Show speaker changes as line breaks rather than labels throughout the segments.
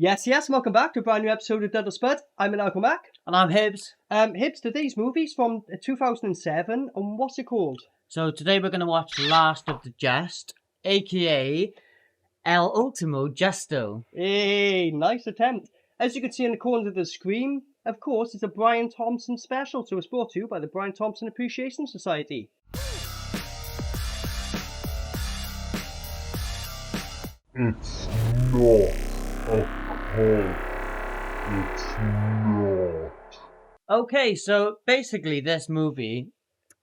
Yes, welcome back to a brand new episode of SPUD. I'm Maniacal Mac.
And I'm Hibbs.
Hibbs, today's movie's from 2007, and what's it called?
So today we're going to watch Last of the Just, aka El Último Justo.
Hey, nice attempt. As you can see in the corner of the screen, of course, it's a Brian Thompson special, so it's brought to you by the Brian Thompson Appreciation Society.
It's not a cult. It's not.
Okay, so basically this movie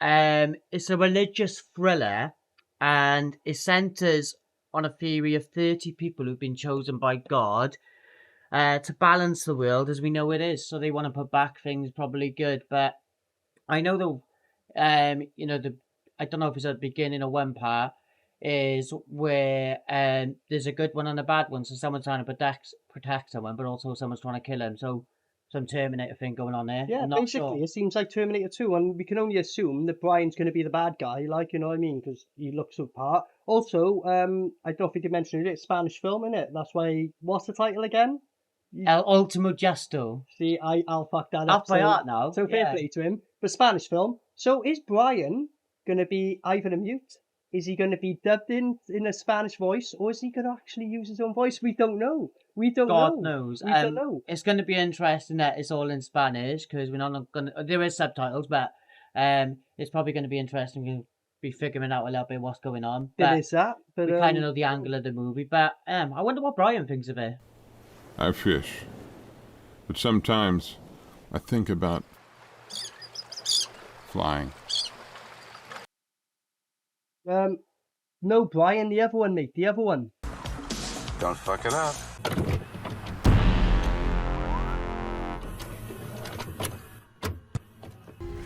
it's a religious thriller, and it centres on a theory of 30 people who've been chosen by God to balance the world as we know it is. So they want to put back things probably good, but I know I don't know if it's at the beginning or one part is where there's a good one and a bad one. So someone's trying to protect someone, but also someone's trying to kill him. So some Terminator thing going on there.
Yeah, basically, It seems like Terminator 2, and we can only assume that Brian's going to be the bad guy, like, you know what I mean, because he looks the part. Also, I don't know if you did mention it, it's a Spanish film, innit? That's why, what's the title again?
El Último Justo.
See, I'll fuck that up.
Off by heart now.
So fair play to him. But Spanish film. So is Brian going to be either a mute? Is he going to be dubbed in a Spanish voice, or is he going to actually use his own voice? We don't know.
God knows.
We don't know.
It's going to be interesting that it's all in Spanish, because we're not going to... There is subtitles, but it's probably going to be interesting to be figuring out a little bit what's going on.
There is that. But
we kind of know the angle of the movie, but I wonder what Brian thinks of it.
I fish, but sometimes I think about flying.
No, Brian, the other one, mate, the other one.
Don't fuck it up.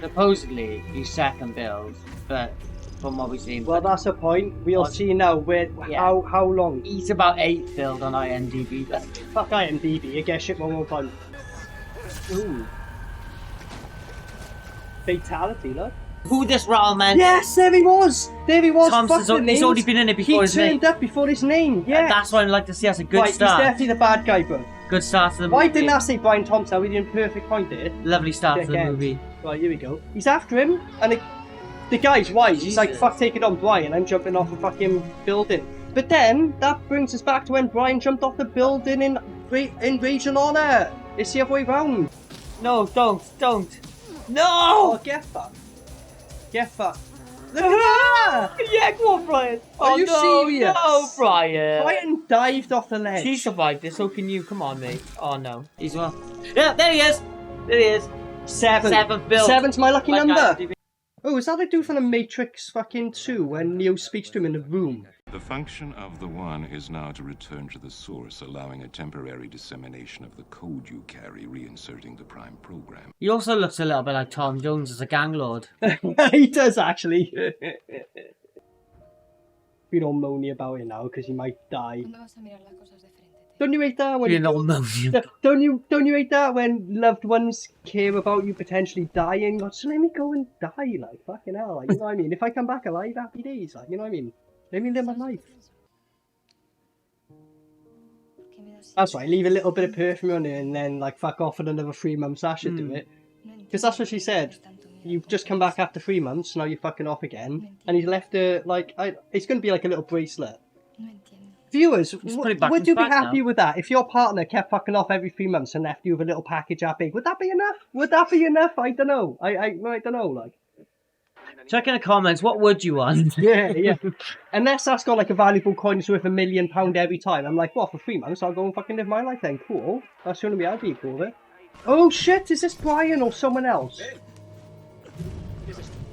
Supposedly, he's second build, but from what we've seen...
Well, that's a point. We'll see now how long.
He's about 8 build on IMDb. But...
Fuck IMDb, I guess shit one more time. Ooh. Fatality, look.
Who this rattle man?
Yes, there he was!
He's already been in it before his name.
He turned up before his name, yeah.
That's what I'd like to see as a good start.
He's definitely the bad guy, bro.
Good start to the movie.
Why didn't I say Brian Thompson? We did a perfect point there.
Lovely start to the movie.
Right, here we go. He's after him, and the guy's wise. He's like, fuck taking on Brian, I'm jumping off a fucking building. But then, that brings us back to when Brian jumped off the building in Rage and Honor. It's the other way round.
No, don't. No!
Oh, get fucked. Get fucked.
Yeah, go on, Brian.
Are you serious?
No, Brian.
Brian dived off the ledge.
He survived this, so can you. Come on, mate. Oh, no. He's well. Yeah, there he is. There he is.
7.
7th build.
7's my lucky
Like
number.
IMDb.
Oh, is that the dude from the Matrix fucking 2 when Neo speaks to him in the room?
The function of the One is now to return to the source, allowing a temporary dissemination of the code you carry, reinserting the prime program.
He also looks a little bit like Tom Jones as a gang lord.
He does, actually. We don't moany about it now, because he might die. Don't you hate that when don't you hate that when loved ones care about you potentially dying? Like, so let me go and die, like, fucking hell, like, you know what I mean? If I come back alive, happy days, like, you know what I mean? Let me live my life. That's right, leave a little bit of perfume on it and then, like, fuck off for another 3 months. I should do it. Because that's what she said. You've just come back after 3 months, now you're fucking off again. And he's left her, like, it's going to be like a little bracelet. Viewers, would you be happy with that? If your partner kept fucking off every 3 months and left you with a little package that big, would that be enough? Would that be enough? I don't know. I don't know, like.
Check in the comments, what would you want?
Yeah. Unless that's got like a valuable coin that's worth £1 million every time. I'm like, what, for 3 months? I'll go and fucking live my life then. Cool. That's going to be I'd be cool with it. Oh shit, is this Brian or someone else?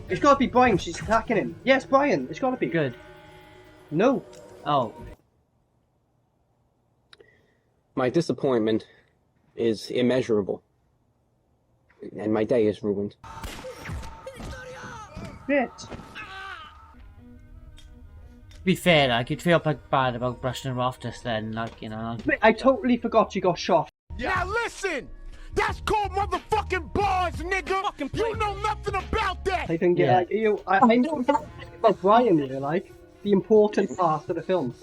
It's got to be Brian, she's attacking him. Yes, Brian, it's got to be.
Good.
No.
Oh.
My disappointment is immeasurable. And my day is ruined.
Shit.
To be fair, like, you'd feel bad about brushing her off just then, like, you know.
Mate, I totally forgot you got shot.
Now listen! That's called motherfucking bars, nigga! You know nothing about that!
I think, I know about Brian here, like, the important part of the film.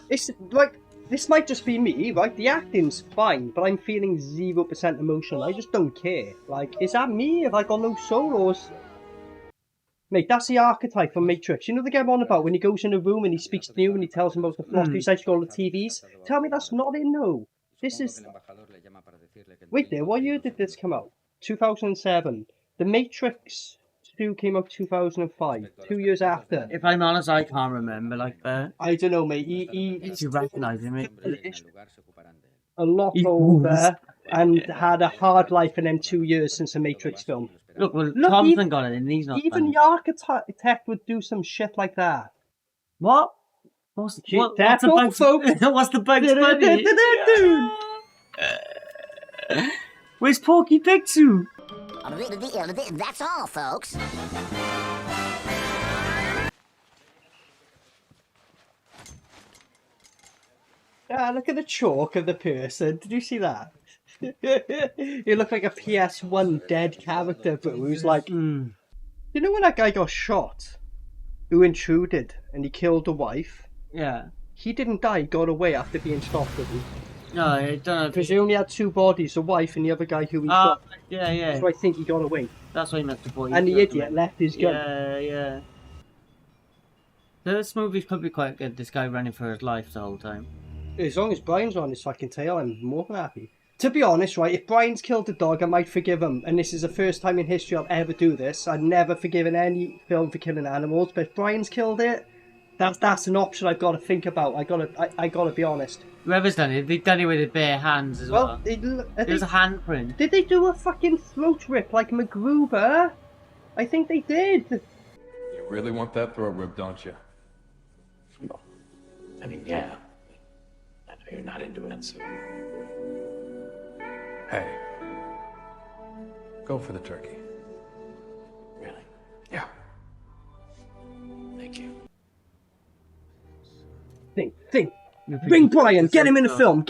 It's, like, this might just be me, right? The acting's fine, but I'm feeling 0% emotion. I just don't care. Like, is that me? Have I got no soul, or is... Mate, that's the archetype from Matrix. You know the game on about when he goes in a room and he speaks to you and he tells him about the flaws besides all the TVs? Tell me that's not it, no. This is... Wait there, what year did this come out? 2007. The Matrix 2 came out 2005, 2 years after.
If I'm honest, I can't remember like that.
I don't know, mate.
If you recognise him,
a lot older and had a hard life in them 2 years since the Matrix film.
Look, Thompson got it and he's not.
Even the architect would do some shit like that.
What? What's the
folks?
What's the Bugs Bunny? Where's Porky Pig 2?
That's all, folks.
Ah, look at the chalk of the person. Did you see that? You look like a PS1 dead character, but who's like... You know when that guy got shot? Who intruded and he killed the wife?
Yeah.
He didn't die, he got away after being shot, did he?
No, I don't know.
Because he only had two bodies, the wife and the other guy who he shot.
Yeah.
So I think he got away.
That's what he meant to point.
And the idiot left his gun.
Yeah. This movie's probably quite good, this guy running for his life the whole time.
As long as Brian's on his fucking tail, I'm more than happy. To be honest, right, if Brian's killed a dog, I might forgive him. And this is the first time in history I'll ever do this. I've never forgiven any film for killing animals. But if Brian's killed it, that's an option I've got to think about. I gotta be honest.
Whoever's done it, they've done it with their bare hands as well. There's a handprint.
Did they do a fucking throat rip like MacGruber? I think they did.
You really want that throat rip, don't you?
Well, I mean, yeah. I know you're not into it, so...
Hey. Go for the turkey.
Really?
Yeah.
Thank you.
Think. Bring Brian, get him in the film,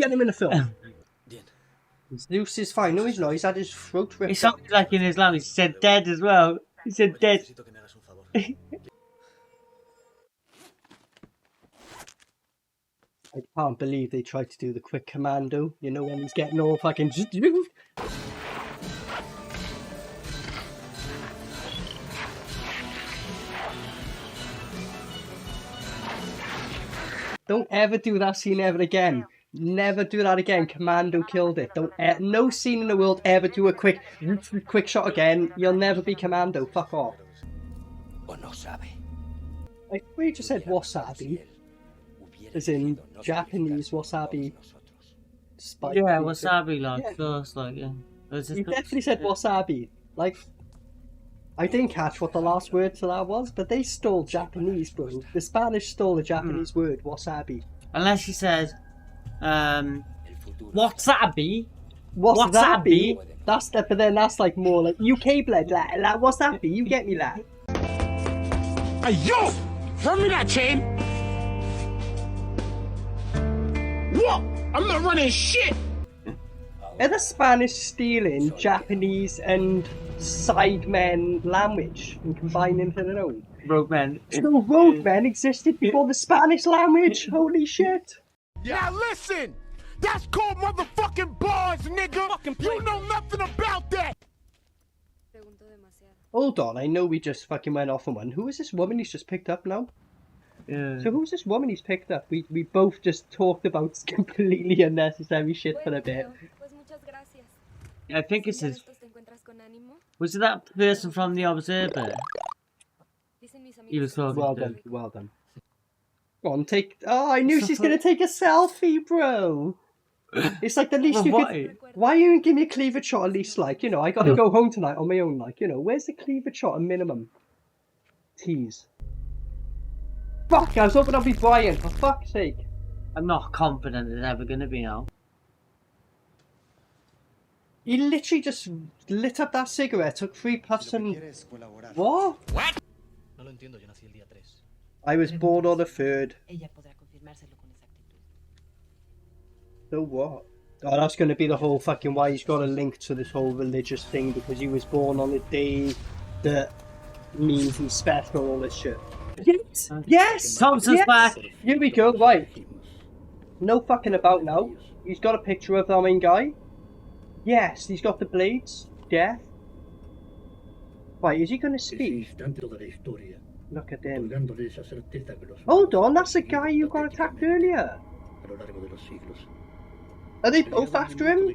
Zeus is fine, no he's not, he's had his throat ripped.
It sounded like in Islam, he said dead as well. He said dead.
I can't believe they tried to do the quick commando, you know, when he's getting all fucking... Don't ever do that scene ever again. Never do that again. Commando killed it. No scene in the world ever do a quick shot again. You'll never be Commando. Fuck off. I thought you just said wasabi. As in Japanese wasabi. Spicy.
Yeah, wasabi like sauce, like yeah.
You definitely said wasabi. Like, I didn't catch what the last word to that was, but they stole Japanese, bro. The Spanish stole the Japanese word, wasabi.
Unless she says, wasabi?
Wasabi? But then that's like more like UK blood, like wasabi, you get me that.
Hey, yo! Run me that chain! What? I'm not running shit!
Are the Spanish stealing Japanese and sidemen language and combining into their own?
Roadmen.
So roadmen existed before the Spanish language? Holy shit!
Now listen! That's called motherfucking bars, nigga! You know nothing about that!
Hold on, I know we just fucking went off on one. Who is this woman he's just picked up now?
Yeah.
So who's this woman he's picked up? We both just talked about completely unnecessary shit for a bit.
I think it's his... Was it that person from The Observer? He was talking to.
Well done. Go on, take... Oh, I knew she's gonna take a selfie, bro! It's like the least you could... Why you give me a cleavage shot at least, like, you know, I gotta go home tonight on my own, like, you know, where's the cleavage shot at minimum? Tease. Fuck, I was hoping I'd be Brian, for fuck's sake.
I'm not confident it's ever gonna be now.
He literally just lit up that cigarette, took 3 puffs and... What?
What?
I was born on the 3rd. So what? Oh, that's going to be the whole fucking why he's got a link to this whole religious thing, because he was born on the day that means he's special, all this shit. Yes! Yes!
Thompson's back!
Here we go, right. No fucking about now. He's got a picture of our main guy. Yes, he's got the blades. Death. Right, is he going to speak? Look at him. Hold on, that's the guy you got attacked earlier. Are they both after him?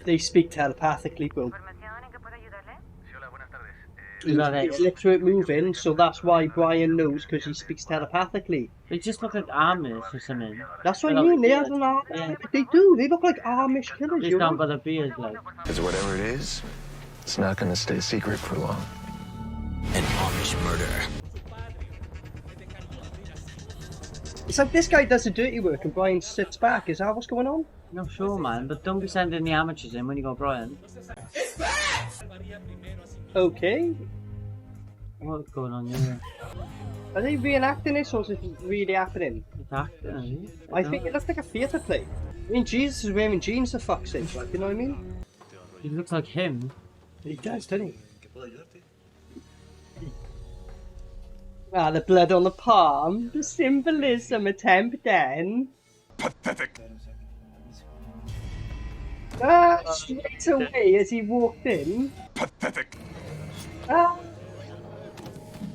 They speak telepathically, bro. He's literally moving, so that's why Brian knows, because he speaks telepathically.
They just look like Amish or something.
That's what I mean, they have an arm. They do, they look like Amish killers.
They don't got a beard, like.
Because whatever it is, it's not going to stay secret for long.
An Amish murder.
It's like this guy does the dirty work and Brian sits back. Is that what's going on?
No, sure, man, but don't be sending the amateurs in when you got Brian.
Okay.
What's going on here?
Are they reenacting this or is it really happening?
It's acting,
I think it looks like a theatre play. I mean, Jesus is wearing jeans for fuck's sake, like, you know what I mean?
He looks like him.
He does, doesn't he? Ah, the blood on the palm. The symbolism attempt then.
Pathetic.
Ah, straight away as he walked in.
Pathetic.
Ah.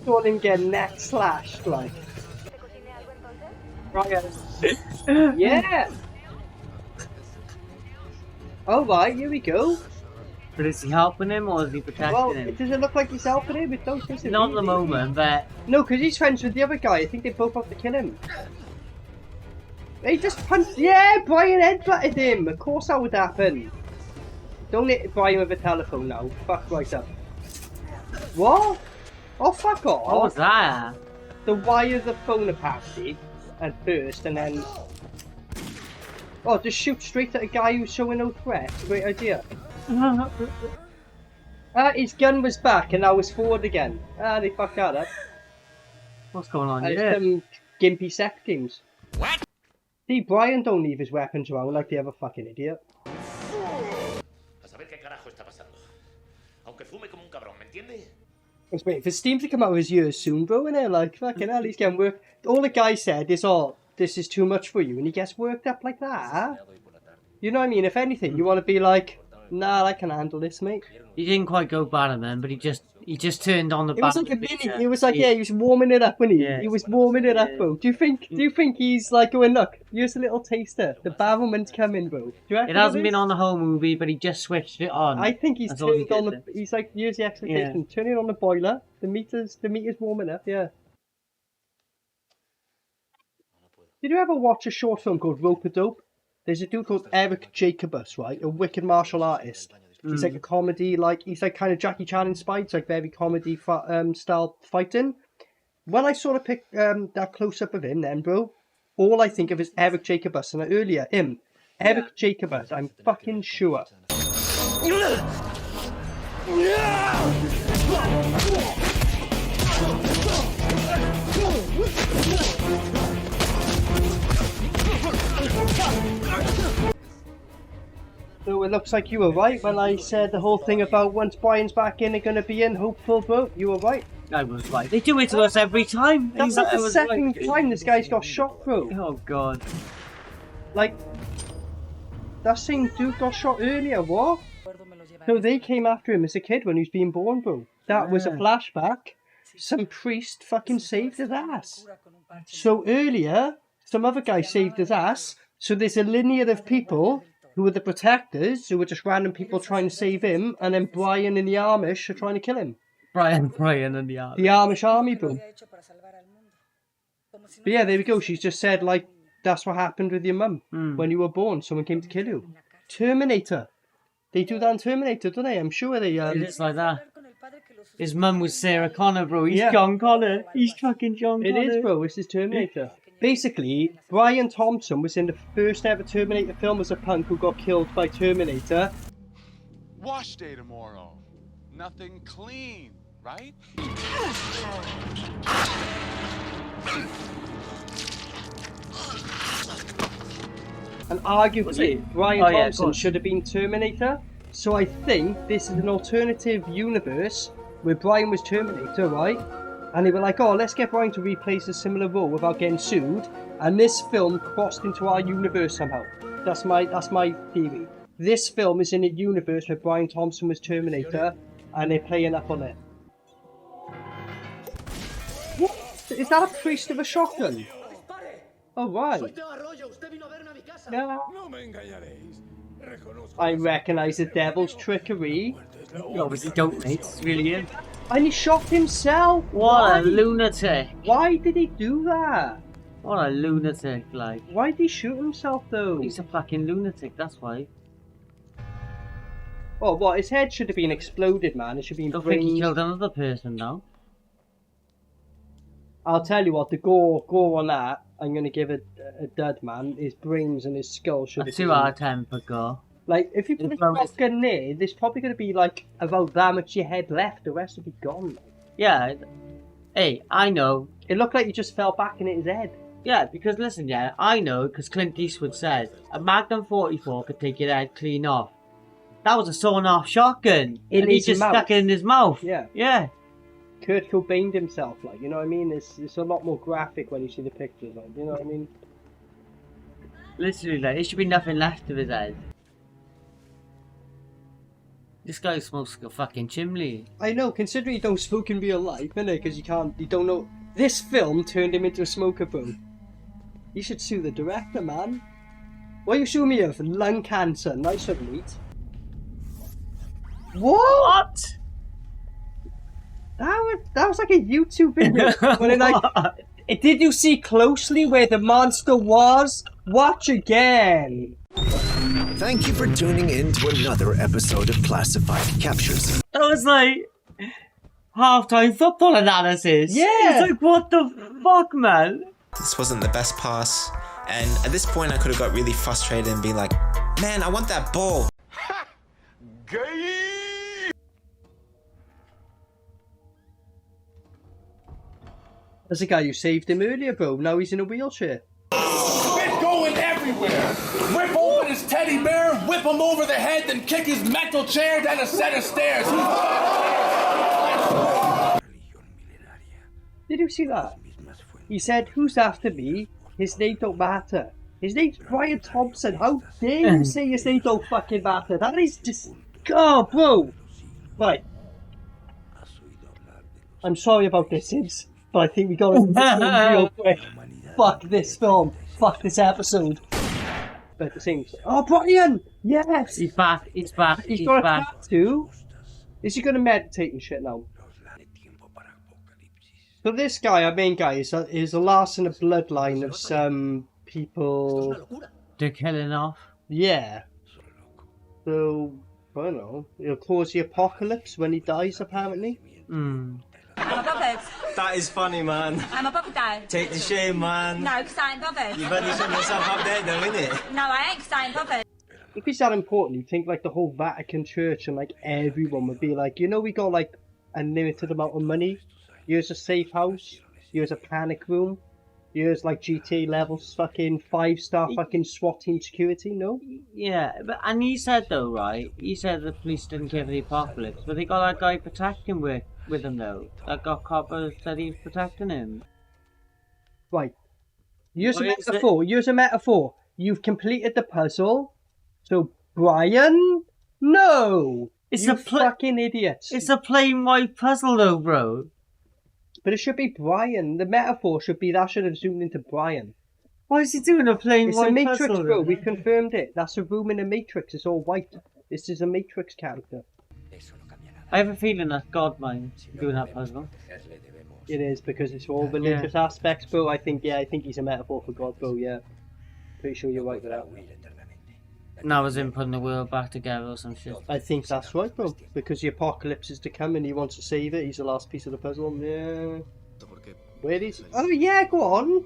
Saw him get neck slashed, like. Right, yeah. Alright, here we go.
But is he helping him or is he protecting
Well,
him?
it doesn't look like he's helping him, it don't seem to
Not
be.
at the moment, but...
No, because he's friends with the other guy. I think they both have to kill him. They just punched. Yeah, Brian headbutted him. Of course that would happen. Don't hit Brian with a telephone now. Fuck right up. What? Oh, fuck off.
What was that?
The wire the phone apparently at first, and then. Oh, just shoot straight at a guy who's showing no threat. Great idea. His gun was back and now it's forward again. They fucked that up.
What's going on
It's
here?
some gimpy sex games. What? See, Brian don't leave his weapons around like the other fucking idiot. I was waiting for Steam to come out of his ears soon, bro, and they're like, fucking hell, he's getting work. All the guy said is, oh, this is too much for you, and he gets worked up like that. You know what I mean? If anything, you want to be like, nah, I can handle this, mate.
He didn't quite go bad at them, but he just turned on the
It was like a mini. It was like, yeah, he was warming it up, wasn't he?
Yeah.
He was warming it up, bro. Do you think he's like going, look, here's a little taster. The barrelman's coming, bro. Do you reckon
It hasn't
is?
been on the whole movie, but he just switched it on.
I think he's
That's all he
turned on
did
the. He's like, here's the expectation. Turn it on the boiler. The meter's warming up. Yeah. Did you ever watch a short film called Rope a Dope? There's a dude called Eric Jacobus, right? A wicked martial artist. He's like a comedy, like he's like kind of Jackie Chan inspired, it's like very comedy style fighting. When I sort of pick that close up of him, then bro, all I think of is Eric Jacobus, and earlier him, Eric Jacobus. I'm fucking sure. So it looks like you were right when I said the whole thing about once Brian's back in, they're going to be in, hopeful, bro. You were right.
I was right. They do it to us every time.
That's like the second time this guy's got shot, bro.
Oh, God.
Like, that same dude got shot earlier, what? So they came after him as a kid when he was being born, bro. That was a flashback. Some priest fucking saved his ass. So earlier, some other guy saved his ass. So there's a lineage of people who were the protectors, who were just random people trying to save him, and then Brian and the Amish are trying to kill him.
Brian and the Amish.
The Amish army, bro. But yeah, there we go. She's just said, like, that's what happened with your mum. When you were born, someone came to kill you. Terminator. They do that in Terminator, don't they? I'm sure they...
It is like that. His mum was Sarah Connor, bro. He's John Connor. He's fucking John Connor.
It is, bro. This is Terminator. Basically, Brian Thompson was in the first ever Terminator film as a punk who got killed by Terminator.
Wash day tomorrow. Nothing clean, right?
And arguably, Brian Thompson should have been Terminator. So I think this is an alternative universe where Brian was Terminator, right? And they were like, oh, let's get Brian to replace a similar role without getting sued. And this film crossed into our universe somehow. That's my theory. This film is in a universe where Brian Thompson was Terminator, and they're playing up on it. What? Is that a priest with a shotgun? Oh, right. Yeah. I recognise the devil's trickery.
You obviously don't, mate. It's really him.
And he shot himself.
What a lunatic.
Why did he do that?
What a lunatic, like.
Why did he shoot himself, though?
He's a fucking lunatic, that's why.
Oh, what? His head should have been exploded, man. It should have been
I think he killed another person now.
I'll tell you what, the gore on that, I'm going to give it a dud, man. His brains and his skull should have been...
2 out of 10 for gore.
Like, if you put a shotgun there, there's probably going to be, like, about that much of your head left. The rest will be gone.
Yeah. Hey, I know.
It looked like you just fell back in his head.
Yeah, because listen, yeah, I know, because Clint Eastwood said, a Magnum 44 could take your head clean off. That was a sawn-off shotgun. And he just stuck it in his mouth.
Yeah.
Yeah.
Kurt Cobained himself, like, you know what I mean? It's a lot more graphic when you see the pictures, like, you know what I mean?
Literally, like, there should be nothing left of his head. This guy smokes like a fucking chimney.
I know, considering you don't smoke in real life, innit? Because you don't know. This film turned him into a smoker, bro. You should sue the director, man. What are you suing me of? Lung cancer. Nice one, mate. What? That was like a YouTube video. When it, like, did you see closely where the monster was? Watch again.
Thank you for tuning in to another episode of Classified Captures.
That was like halftime football analysis.
Yeah.
It's like, what the fuck, man?
This wasn't the best pass, and at this point I could have got really frustrated and been like, man, I want that ball.
Gay!
There's a guy who saved him earlier, bro. Now he's in a wheelchair.
Spit going everywhere. Rip open his teddy bear, whip him over the head, then kick his metal chair down a set of stairs.
Did you see that? He said, who's after me? His name don't matter. His name's Brian Thompson. How dare you say his name don't fucking matter? That is just... Oh, bro. Right. I'm sorry about this, Sims, but I think we got to real quick. Fuck this film. Fuck this episode. But the thing. Oh, Brian! Yes!
He's back. He's back.
He's got a tattoo. Is he going to meditate and shit now? So this guy, our main guy, is the last in a bloodline of some people...
They're killing off?
Yeah. So, I don't know. He'll cause the apocalypse when he dies, apparently.
Hmm.
I'm not bothered.
That is funny, man.
I'm not bothered though.
Take the shame, man.
No, because I ain't bothered.
You've only shut yourself up there though, innit?
No, I ain't, because I ain't bothered.
If he's that important, you'd think like the whole Vatican Church and like everyone would be like, you know, we got like a limited amount of money. Here's a safe house. Here's a panic room. Here's like GTA levels, fucking 5-star fucking SWAT team security, no?
Yeah, and he said though, right? He said the police didn't care for the apocalypse, but they got that guy protecting with him though. That got copper said he was protecting him.
Right. Here's a metaphor. Here's a metaphor. You've completed the puzzle. So Brian, no.
It's
you
a
fucking idiot.
It's a plain white puzzle though, bro.
But it should be Brian. The metaphor should be that should have zoomed into Brian.
Why is he doing a plain white puzzle?
It's a Matrix, bro. We've confirmed it. That's a room in a Matrix. It's all white. This is a Matrix character.
I have a feeling that's God mind doing that puzzle.
It is because it's all religious aspects, bro. I think he's a metaphor for God, bro. Yeah, pretty sure you're right with that.
Now is him putting the world back together or some shit.
I think that's right, bro. Because the apocalypse is to come and he wants to save it. He's the last piece of the puzzle. Yeah. Where is? Oh yeah, go on.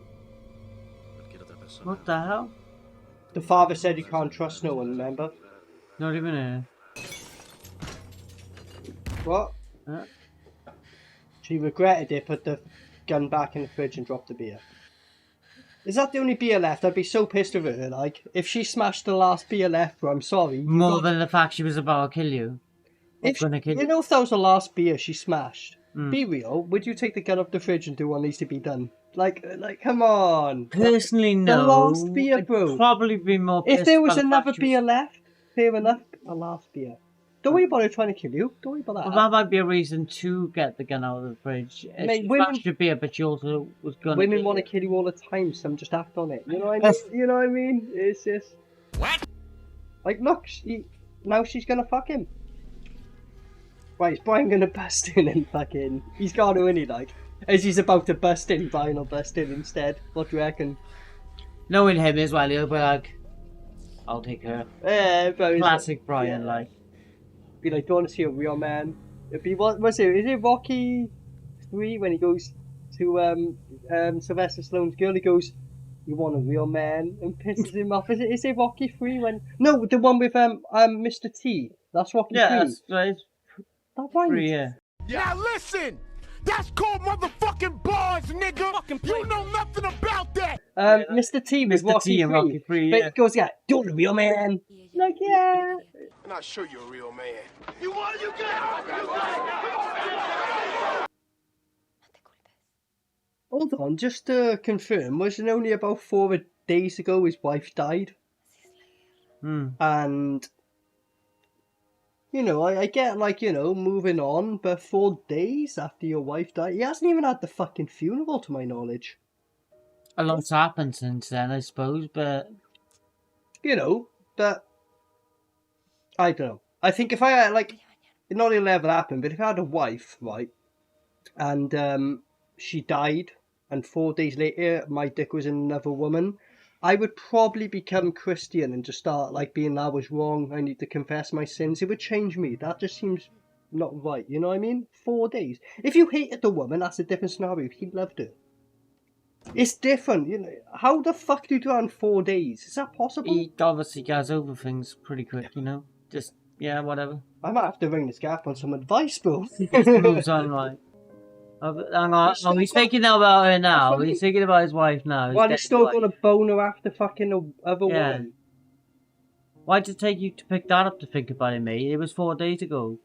What the hell?
The father said you can't trust no one. Remember?
Not even here.
What? She regretted it, put the gun back in the fridge and dropped the beer. Is that the only beer left? I'd be so pissed with her, like, if she smashed the last beer left, bro, I'm sorry.
More than the fact she was about to kill you.
You know, if that was the last beer she smashed, Be real. Would you take the gun off the fridge and do what needs to be done? Like, come on.
Personally, no.
The last beer, bro.
I'd probably be more pissed
If there was
about the
another
fact
beer left, fair enough. A last beer. Don't worry about her trying to kill you. Don't worry about that.
Well, that might be a reason to get the gun out of the fridge.
Mate,
She
women-
smashed your beer, but she also was gonna.
Women want to kill you all the time, some just act on it. You know what I mean? You know what I mean? It's just...
What?
Like, look, now she's gonna fuck him. Right, is Brian gonna bust in and fucking... He's got to, isn't he, like? As he's about to bust in, Brian will bust in instead. What do you reckon?
Knowing him as well, he'll be like, I'll take her.
But
Classic Brian, like.
Be like, don't want to see a real man. It'd be, what was it? Is it Rocky 3 when he goes to Sylvester Stallone's girl? He goes, "You want a real man?" and pisses him off. Is it Rocky 3 when? No, the one with Mr. T. That's Rocky 3.
That's right.
That right.
3, yeah.
Now listen! That's called motherfucking bars, nigga! You know nothing about that!
Mr. T with
Mr.
Rocky
T and
3.
Rocky 3,
But
yeah.
it goes, yeah, "You're a real man." Like, yeah.
I'm not sure you're a real man.
Hold on, just to confirm, wasn't it only about 4 days ago his wife died? And, you know, I get, like, you know, moving on, but 4 days after your wife died, he hasn't even had the fucking funeral, to my knowledge.
A lot's happened since then, I suppose, but...
You know, but... I don't know. I think if I had, like, not it'll ever happen, but if I had a wife, right, and she died, and 4 days later my dick was in another woman, I would probably become Christian and just start, like, being, "I was wrong, I need to confess my sins." It would change me. That just seems not right, you know what I mean? 4 days. If you hated the woman, that's a different scenario. If he loved her, it's different, you know. How the fuck do you do that in 4 days? Is that possible?
He obviously gets over things pretty quick, you know? Just, yeah, whatever.
I might have to ring this guy up on some advice, bro.
Just moves on, like... Hang on, he's thinking about her now. He's thinking about his wife now.
Well, he's still got a boner after fucking a other
Yeah.
woman.
Why did it take you to pick that up to think about it, mate? It was 4 days ago.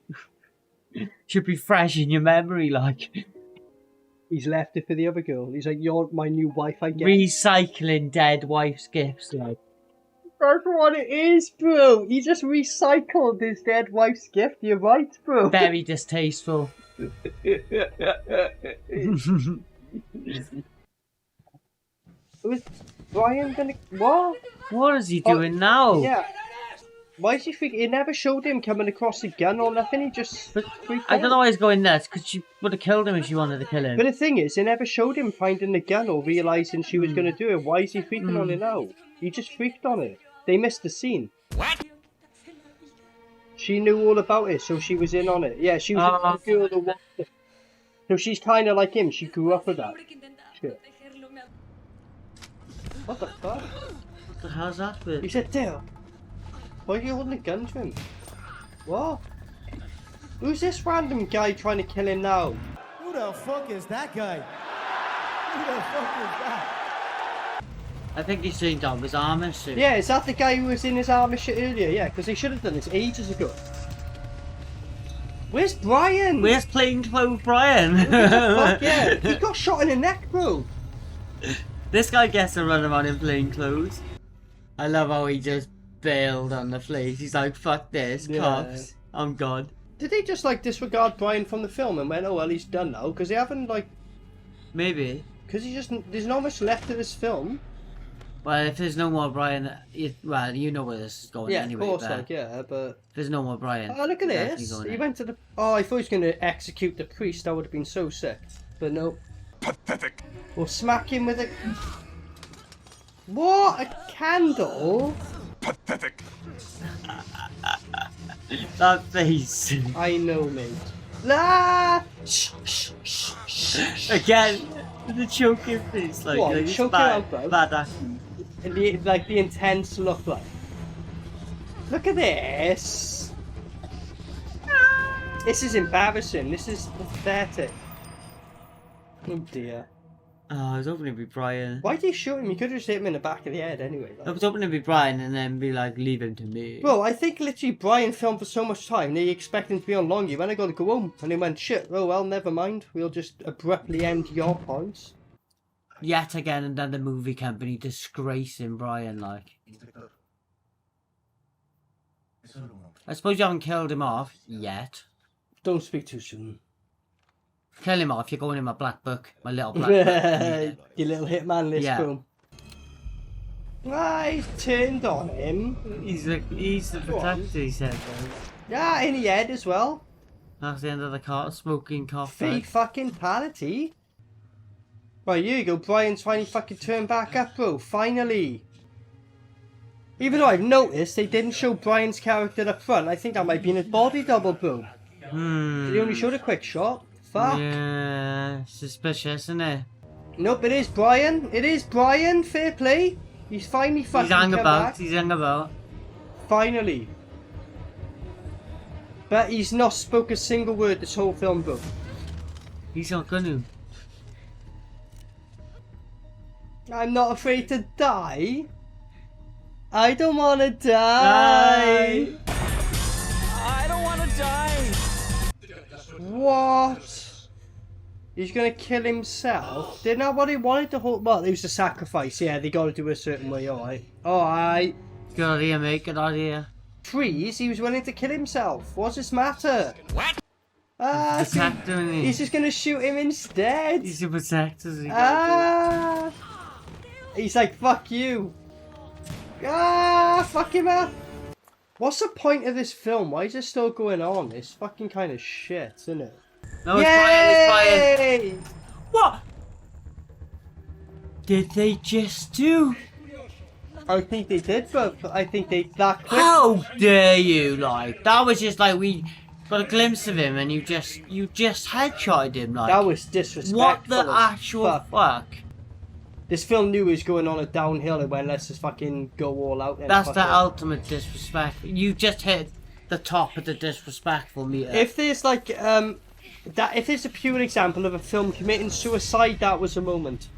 Should be fresh in your memory, like.
He's left it for the other girl. He's like, "You're my new wife, I guess."
Recycling dead wife's gifts, like.
That's what it is, bro. He just recycled his dead wife's gift. You're right, bro.
Very distasteful.
Was Brian gonna... What?
What is he doing now?
Yeah. Why is he freaking... It never showed him coming across a gun or nothing. He just freaked
I
out.
don't know why he's going nuts, because she would have killed him if she wanted to kill him.
But the thing is, it never showed him finding the gun or realising she was going to do it. Why is he freaking on it now? He just freaked on it. They missed the scene.
What?
She knew all about it, so she was in on it. Yeah, she was the girl that watched it. So she's kind of like him. She grew up with that. Shit. What the fuck?
What the hell's that for?
He said, "Dale, why are you holding a gun to him?" What? Who's this random guy trying to kill him now?
Who the fuck is that guy? Who the fuck is that?
I think he's seen Dom his Amish suit.
Yeah, is that the guy who was in his Amish shit earlier? Yeah, because they should have done this ages ago. Where's Brian?
Where's plainclothes Brian?
Fuck yeah, he got shot in the neck, bro.
This guy gets to run around in plain clothes. I love how he just bailed on the place. He's like, "Fuck this,
Yeah.
cops, I'm gone."
Did they just like disregard Brian from the film and went, "Oh well, he's done now"? Because they haven't like.
Maybe.
Because there's not much left of this film.
Well, if there's no more Brian, well, you know where this is going
Yeah,
anyway.
of course,
but
like yeah, but.
if there's no more Brian.
Oh, look at
definitely
this!
going
He
in.
went to the. Oh, I thought he was going to execute the priest. That would have been so sick, but no.
Pathetic.
Or smack him with a. What? A candle?
Pathetic.
That face.
I know, mate. La!
Again, the choking face, like,
What?
it's
Choke it
bad,
out, bro.
bad acting.
And the intense look like. Look at this. This is embarrassing. This is pathetic. Oh dear.
Oh, I was hoping it'd be Brian.
Why'd he shoot him? You could have just hit him in the back of the head anyway. Like.
I was hoping it'd be Brian and then be like, leave him to me.
Bro, I think literally Brian filmed for so much time, they expect him to be on longer. When I got to go home, and they went, shit, oh well, never mind. We'll just abruptly end your points.
Yet again, another movie company disgracing Brian, like. I suppose you haven't killed him off yet.
Don't speak too soon.
Kill him off, you're going in my black book. My little black book.
Your little hitman list, boom. He's turned on him.
He's the protector, he said.
Yeah, in the head as well.
That's the end of the car, smoking
Fake
coffee.
fucking parity. Right, here you go. Brian's finally fucking turned back up, bro. Finally. Even though I've noticed they didn't show Brian's character up front, I think that might be in his body double, bro. They only showed a quick shot. Fuck.
Yeah, suspicious, isn't it?
Nope, it is Brian. It is Brian. Fair play. He's finally fucking come back.
He's hung about.
Finally. But he's not spoke a single word this whole film, bro.
He's not gonna.
I'm not afraid to die. I don't want to die.
I don't want to die.
What? He's gonna kill himself? Didn't that what he wanted to hold? Well, it was a sacrifice. Yeah, they gotta do it a certain way. Alright. Alright.
Good idea, mate. Good idea.
Freeze? He was willing to kill himself. What's this matter?
What?
Ah,
He's a protector, isn't he?
He's just gonna shoot him instead.
He's a protector.
Ah. He's like, fuck you. Ah, fuck him up. What's the point of this film? Why is it still going on? It's fucking kind of shit, isn't it?
No, it's Brian, it's Brian. What did they just do?
I think they did, but I think they that quick.
How dare you? Like that was just like we got a glimpse of him, and you just headshotted him. Like
that was disrespectful.
What the actual fuck?
This film knew it was going on a downhill. It went, let's just fucking go all out.
That's the ultimate disrespect. You just hit the top of the disrespectful meter.
If there's like if there's a pure example of a film committing suicide, that was a moment.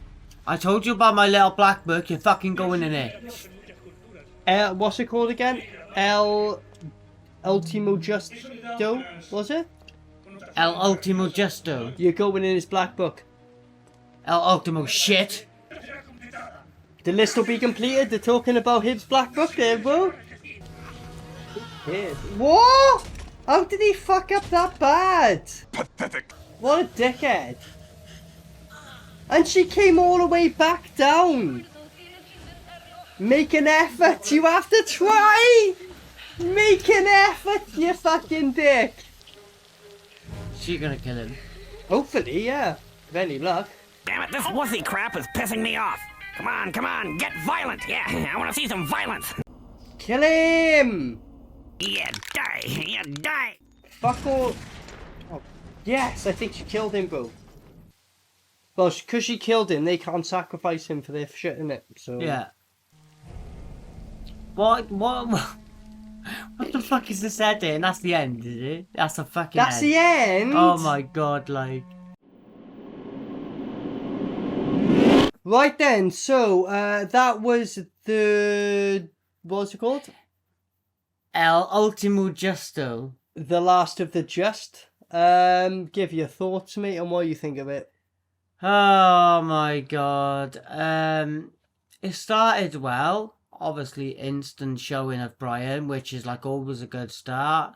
I told you about my little black book. You're fucking going in it.
What's it called again? Último Justo, was it?
El Último Justo.
You're going in his black book.
El Último shit.
The list will be completed. They're talking about his black book there, bro. What? How did he fuck up that bad?
Pathetic.
What a dickhead. And she came all the way back down. Make an effort. You have to try. Make an effort, you fucking dick.
She gonna kill him.
Hopefully, yeah. With any luck.
Damn it, this wussy crap is pissing me off. Come on, get violent. Yeah, I want to see some violence.
Kill him.
Yeah, die.
Fuck all. Oh, yes, I think she killed him, bro. Well, because she killed him, they can't sacrifice him for their shit, innit? So
yeah. What the fuck is the setting? That's the end, is it? That's the fucking
That's
end.
the end?
Oh my god, like.
Right then, so that was the... What's it called?
El Último Justo.
The Last of the Just. Give your thoughts, mate, on what you think of it.
Oh my god. It started well. Obviously, instant showing of Brian, which is like always a good start.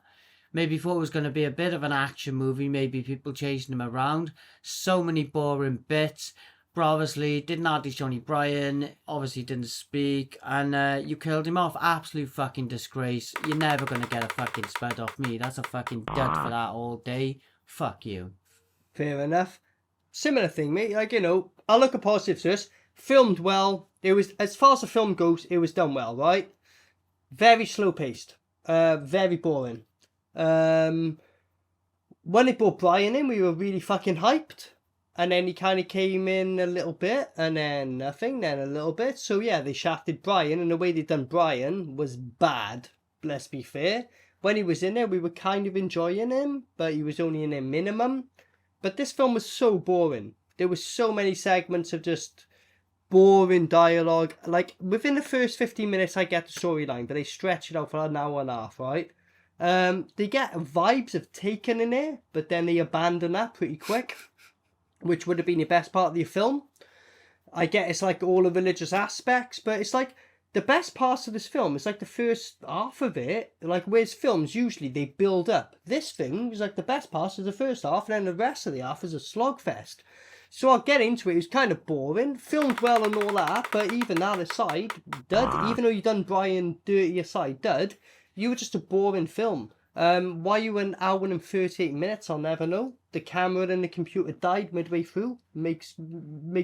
Maybe thought it was going to be a bit of an action movie. Maybe people chasing him around. So many boring bits. But obviously, didn't hardly show any Brian. Obviously, didn't speak. And you killed him off. Absolute fucking disgrace. You're never going to get a fucking spud off me. That's a fucking dud for that all day. Fuck you.
Fair enough. Similar thing, mate. Like, you know, I'll look at positives first. Filmed well. It was, as far as the film goes, it was done well, right? Very slow paced. Very boring. When they brought Brian in, we were really fucking hyped. And then he kind of came in a little bit, and then nothing, then a little bit. So yeah, they shafted Brian, and the way they done Brian was bad, let's be fair. When he was in there, we were kind of enjoying him, but he was only in there minimum. But this film was so boring. there was so many segments of just boring dialogue. Like, within the first 15 minutes, I get the storyline, but they stretch it out for an hour and a half, right? They get vibes of Taken in there, but then they abandon that pretty quick, which would have been the best part of the film. I get it's like all the religious aspects, but it's like the best parts of this film is like the first half of it. Like, whereas films, usually they build up. This thing is like the best part is the first half, and then the rest of the half is a slogfest. So I'll get into it. It was kind of boring. Filmed well and all that, but even that aside, Dud, even though you done Brian dirty aside, Dud, you were just a boring film. Why you were an hour and 38 minutes, I'll never know. The camera and the computer died midway through. Makes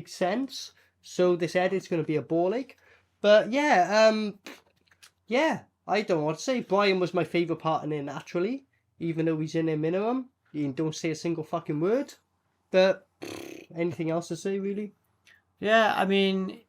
sense. So this edit's going to be a ball ache. But yeah, I don't know what to say. Brian was my favourite part in it naturally, even though he's in there minimum. He don't say a single fucking word. But anything else to say, really?
Yeah, I mean,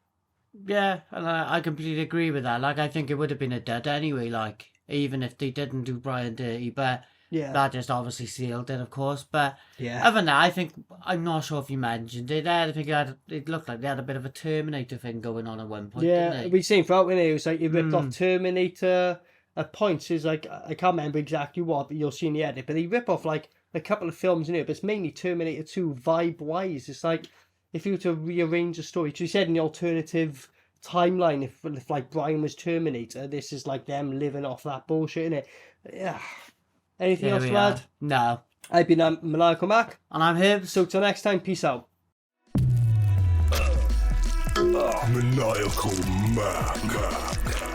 yeah, and I completely agree with that. Like, I think it would have been a dud anyway, like, even if they didn't do Brian dirty, but
yeah,
that just obviously sealed it, of course. But
yeah,
other than that, I'm not sure if you mentioned it. I think it looked like they had a bit of a Terminator thing going on at one point.
Yeah, we've seen throughout when it was like, he ripped off Terminator at points. Is like, I can't remember exactly what, but you'll see in the edit. But he rip off like a couple of films in it, but it's mainly Terminator 2 vibe-wise. It's like, if you were to rearrange the story, you said in the alternative timeline, if like Brian was Terminator, this is like them living off that bullshit, innit? Yeah. Anything else to add?
No.
I've been Maniacal Mac.
And I'm Hibbs.
So till next time, peace out.
Maniacal Mac.